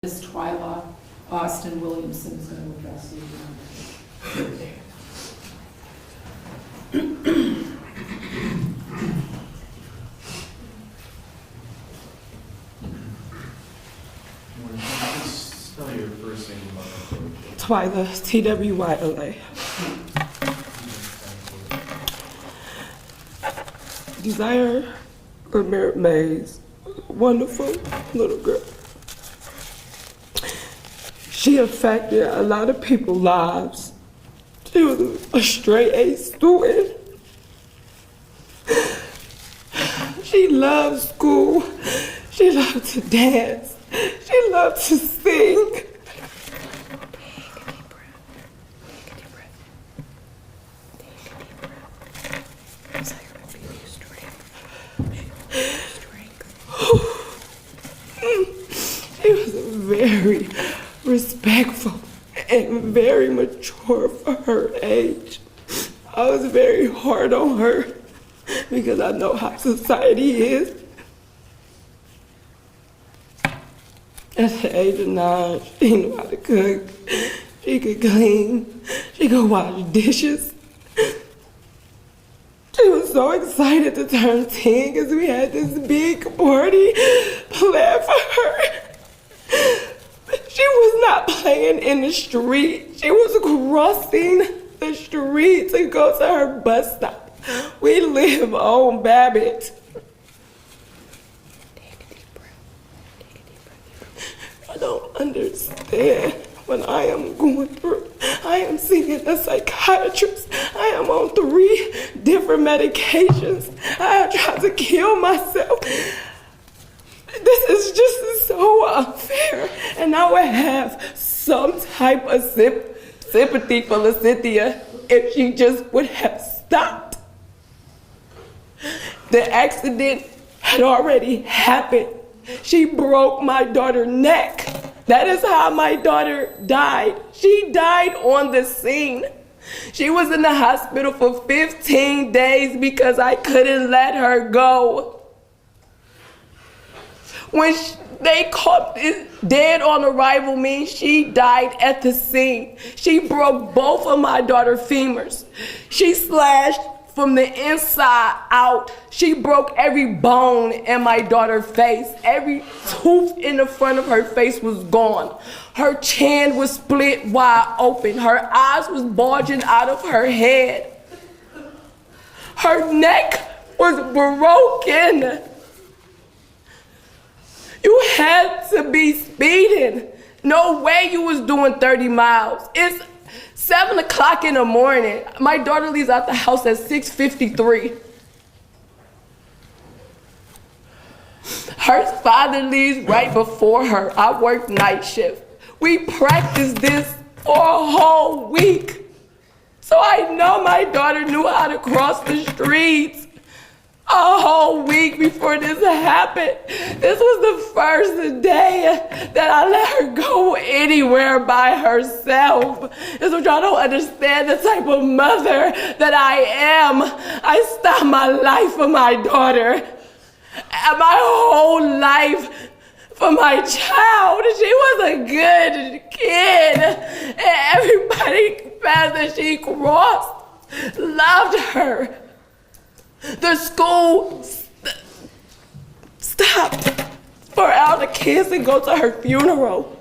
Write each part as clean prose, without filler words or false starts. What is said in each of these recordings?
Ms. Twyla Austin Williamson is going to address you. Spell your first name. Twyla, T-W-Y-L-A. Desire Lemire Mays, wonderful little girl. She affected a lot of people's lives. She was a straight A student. She loved school. She loved to dance. She loved to sing. She was very respectful and very mature for her age. I was very hard on her because I know how society is. At the age of 9, she knew how to cook. She could clean. She could wash dishes. She was so excited to turn 10 because we had this big party planned for her. She was not playing in the street. She was crossing the street to go to her bus stop. We live on Babbitt. I don't understand what I am going through. I am seeing a psychiatrist. I am on 3 different medications. I have tried to kill myself. This is just so unfair. And I would have some type of sympathy for Cynthia if she just would have stopped. The accident had already happened. She broke my daughter's neck. That is how my daughter died. She died on the scene. She was in the hospital for 15 days because I couldn't let her go. When they caught it dead on arrival means she died at the scene. She broke both of my daughter's femurs. She slashed from the inside out. She broke every bone in my daughter's face. Every tooth in the front of her face was gone. Her chin was split wide open. Her eyes was bulging out of her head. Her neck was broken. You had to be speeding. No way you was doing 30 miles. It's 7 o'clock in the morning. My daughter leaves out the house at 6:53. Her father leaves right before her. I work night shift. We practiced this for a whole week. So I know my daughter knew how to cross the streets a whole week before this happened. This was the first day that I let her go anywhere by herself. This is what y'all don't understand, the type of mother that I am. I stopped my life for my daughter, and my whole life for my child. She was a good kid, and everybody fast that she crossed loved her. The school stopped for all the kids to go to her funeral.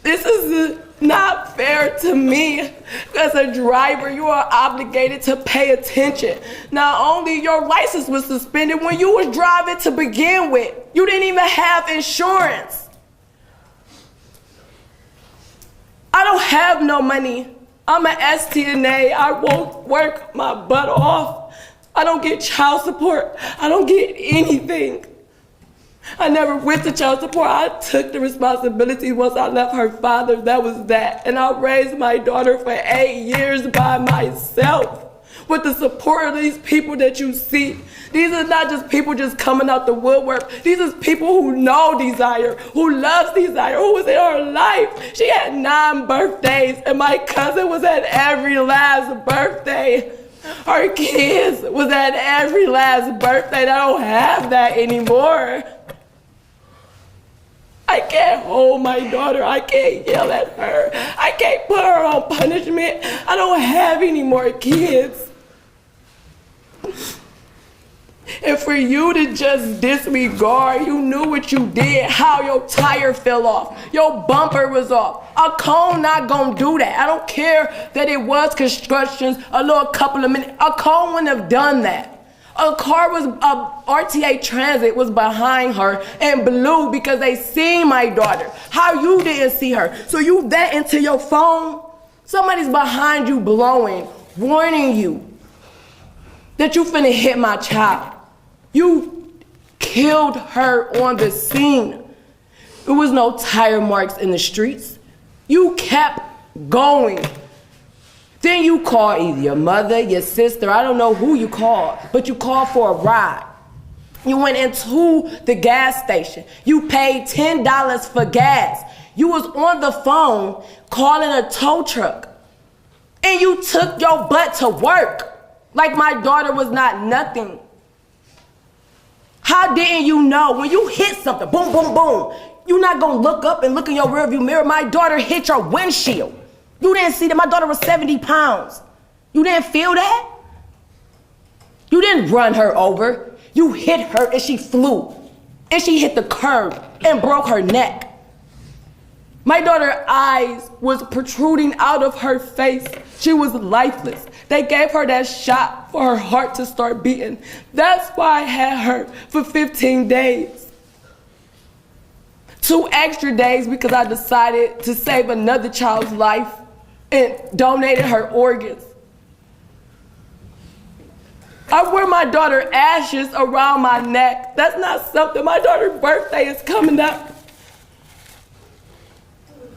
This is not fair to me. As a driver, you are obligated to pay attention. Not only your license was suspended when you was driving to begin with, you didn't even have insurance. I don't have no money. I'm an STNA. I won't work my butt off. I don't get child support. I don't get anything. I never went to child support. I took the responsibility once I left her father. That was that. And I raised my daughter for 8 years by myself with the support of these people that you see. These are not just people just coming out the woodwork. These are people who know Desire, who loves Desire, who was in her life. She had 9 birthdays, and my cousin was at every last birthday. Her kids was at every last birthday. I don't have that anymore. can't hold my daughter. I can't yell at her. I can't put her on punishment. I don't have any more kids. And for you to just disregard, you knew what you did, how your tire fell off, your bumper was off. A cone not gonna do that. I don't care that it was construction, a little couple of minutes. A cone wouldn't have done that. A RTA Transit was behind her and blew because they seen my daughter. How you didn't see her? So you that into your phone? Somebody's behind you blowing, warning you that you finna hit my child. You killed her on the scene. There was no tire marks in the streets. You kept going. Then you called either your mother, your sister, I don't know who you called, but you called for a ride. You went into the gas station. You paid $10 for gas. You was on the phone calling a tow truck. And you took your butt to work like my daughter was not nothing. How didn't you know when you hit something, boom, boom, boom, you're not gonna look up and look in your rearview mirror? My daughter hit your windshield. You didn't see that my daughter was 70 pounds. You didn't feel that? You didn't run her over. You hit her and she flew. And she hit the curb and broke her neck. My daughter's eyes was protruding out of her face. She was lifeless. They gave her that shot for her heart to start beating. That's why I had her for 15 days. 2 extra days because I decided to save another child's life and donated her organs. I wear my daughter's ashes around my neck. That's not something. My daughter's birthday is coming up.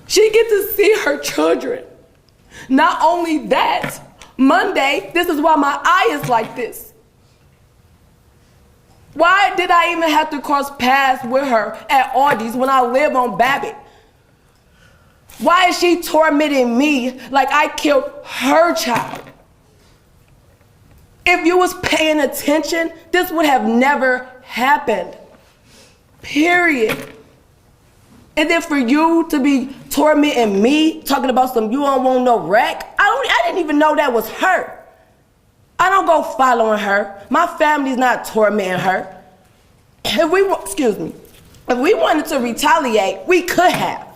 She gets to see her children. Not only that, Monday, this is why my eye is like this. Why did I even have to cross paths with her at Aldi's when I live on Babbitt? Why is she tormenting me like I killed her child? If you was paying attention, this would have never happened. Period. And then for you to be tormenting me, talking about some you don't want no wreck, I didn't even know that was her. I don't go following her. My family's not tormenting her. If we wanted to retaliate, we could have.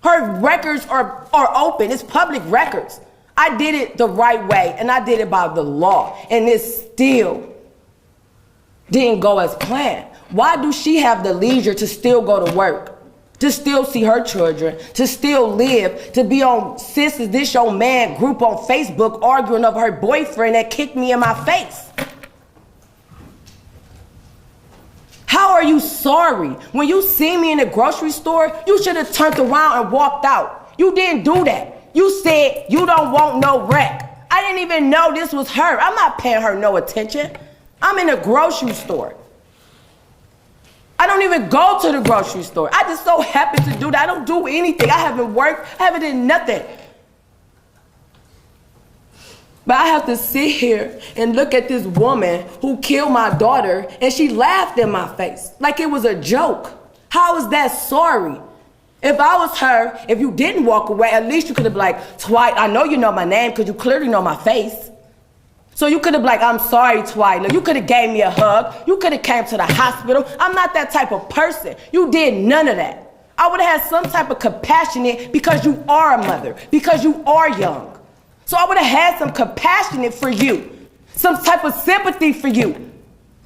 Her records are open. It's public records. I did it the right way, and I did it by the law, and it still didn't go as planned. Why do she have the leisure to still go to work, to still see her children, to still live, to be on Sis Is This Your Man group on Facebook arguing over her boyfriend that kicked me in my face? How are you sorry? When you see me in the grocery store, you should have turned around and walked out. You didn't do that. You said you don't want no wreck. I didn't even know this was her. I'm not paying her no attention. I'm in a grocery store. I don't even go to the grocery store. I just so happen to do that. I don't do anything. I haven't worked. I haven't done nothing. But I have to sit here and look at this woman who killed my daughter, and she laughed in my face like it was a joke. How is that sorry? If I was her, if you didn't walk away, at least you could have been like, Twyla, I know you know my name because you clearly know my face. So you could have been like, I'm sorry, Twyla. You could have gave me a hug. You could have came to the hospital. I'm not that type of person. You did none of that. I would have had some type of compassionate because you are a mother, because you are young. So I would have had some compassionate for you, some type of sympathy for you.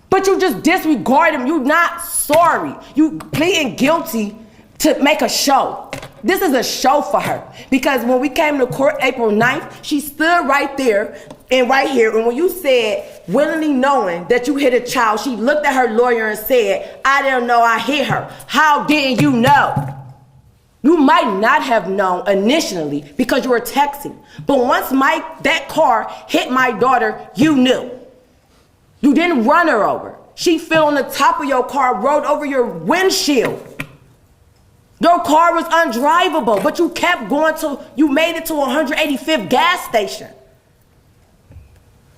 But you just disregard him. You're not sorry. You pleading guilty to make a show. This is a show for her. Because when we came to court April 9th, she stood right there and right here. And when you said, willingly knowing that you hit a child, she looked at her lawyer and said, I didn't know I hit her. How didn't you know? You might not have known initially because you were texting. But once that car hit my daughter, you knew. You didn't run her over. She fell on the top of your car, rode over your windshield. Your car was undrivable, but you kept going till you made it to 185th gas station.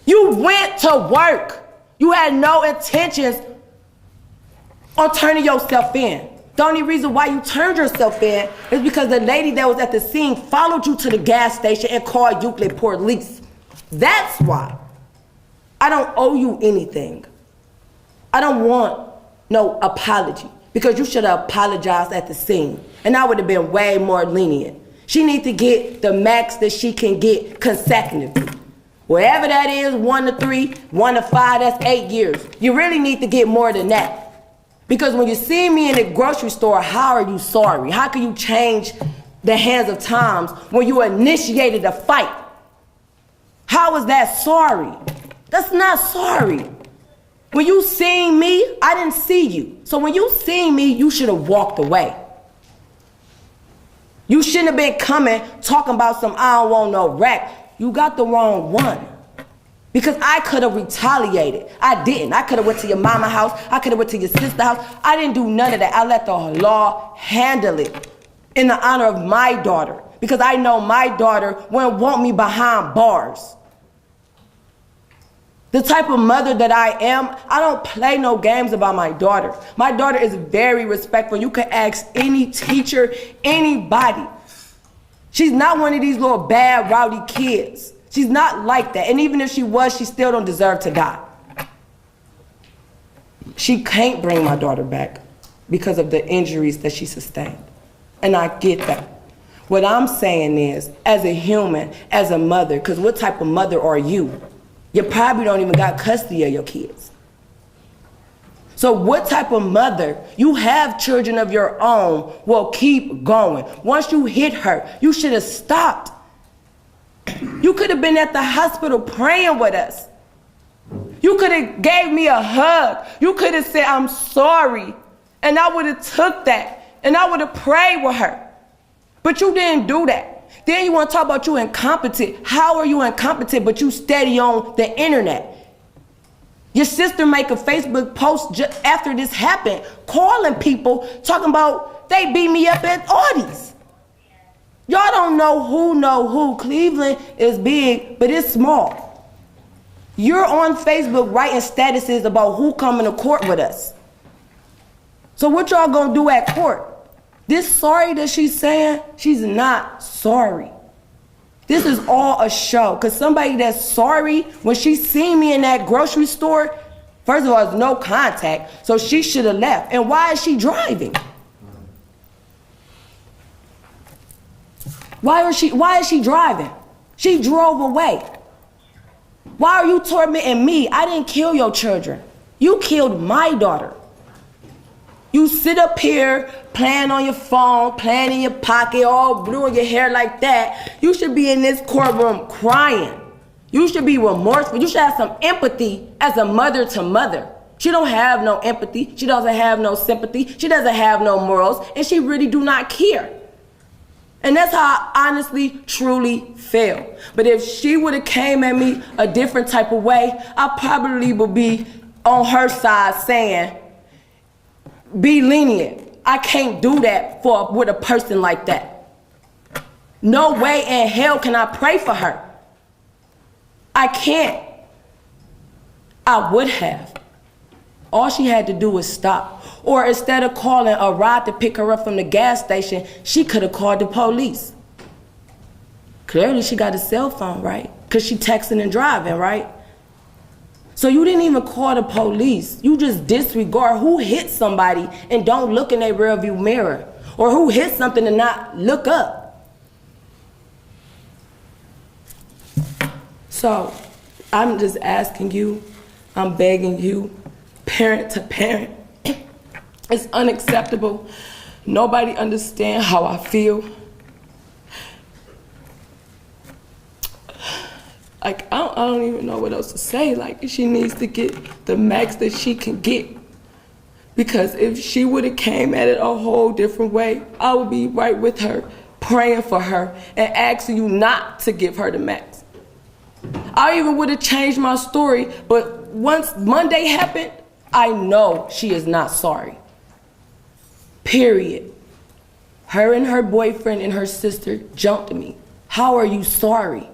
You went to work. You had no intentions on turning yourself in. The only reason why you turned yourself in is because the lady that was at the scene followed you to the gas station and called Euclid police. That's why. I don't owe you anything. I don't want no apology because you should have apologized at the scene and I would have been way more lenient. She needs to get the max that she can get consecutively. Wherever that is, 1 to 3, 1 to 5, that's 8 years. You really need to get more than that. Because when you see me in the grocery store, how are you sorry? How can you change the hands of times when you initiated a fight? How is that sorry? That's not sorry. When you seen me, I didn't see you. So when you seen me, you should have walked away. You shouldn't have been coming talking about some I don't want no wreck. You got the wrong one. Because I could have retaliated. I didn't. I could have went to your mama house. I could have went to your sister house. I didn't do none of that. I let the law handle it in the honor of my daughter. Because I know my daughter wouldn't want me behind bars. The type of mother that I am, I don't play no games about my daughter. My daughter is very respectful. You can ask any teacher, anybody. She's not one of these little bad, rowdy kids. She's not like that. And even if she was, she still don't deserve to die. She can't bring my daughter back because of the injuries that she sustained. And I get that. What I'm saying is, as a human, as a mother, because what type of mother are you? You probably don't even got custody of your kids. So what type of mother, you have children of your own, will keep going. Once you hit her, you should have stopped. You could have been at the hospital praying with us. You could have gave me a hug. You could have said, I'm sorry. And I would have took that. And I would have prayed with her. But you didn't do that. Then you want to talk about you incompetent. How are you incompetent, but you steady on the internet? Your sister make a Facebook post just after this happened, calling people, talking about they beat me up at Audie's. Y'all don't know who. Cleveland is big, but it's small. You're on Facebook writing statuses about who coming to court with us. So what y'all gonna do at court? This sorry that she's saying, she's not sorry. This is all a show. Because somebody that's sorry, when she seen me in that grocery store, first of all, there's no contact, so she should have left. And why is she driving? Why is she driving? She drove away. Why are you tormenting me? I didn't kill your children. You killed my daughter. You sit up here playing on your phone, playing in your pocket, all blue in your hair like that. You should be in this courtroom crying. You should be remorseful. You should have some empathy as a mother to mother. She don't have no empathy. She doesn't have no sympathy. She doesn't have no morals. And she really do not care. And that's how I honestly, truly feel. But if she would have came at me a different type of way, I probably would be on her side saying, be lenient. I can't do that with a person like that. No way in hell can I pray for her. I can't. I would have. All she had to do was stop. Or instead of calling a ride to pick her up from the gas station, she could have called the police. Clearly she got a cell phone, right? Because she texting and driving, right? So you didn't even call the police. You just disregard who hit somebody and don't look in their rearview mirror. Or who hit something and not look up. So I'm just asking you, I'm begging you, parent to parent. It's unacceptable. Nobody understands how I feel. Like, I don't even know what else to say. Like, she needs to get the max that she can get. Because if she would have came at it a whole different way, I would be right with her, praying for her, and asking you not to give her the max. I even would have changed my story, but once Monday happened, I know she is not sorry. Period. Her and her boyfriend and her sister jumped me. How are you sorry?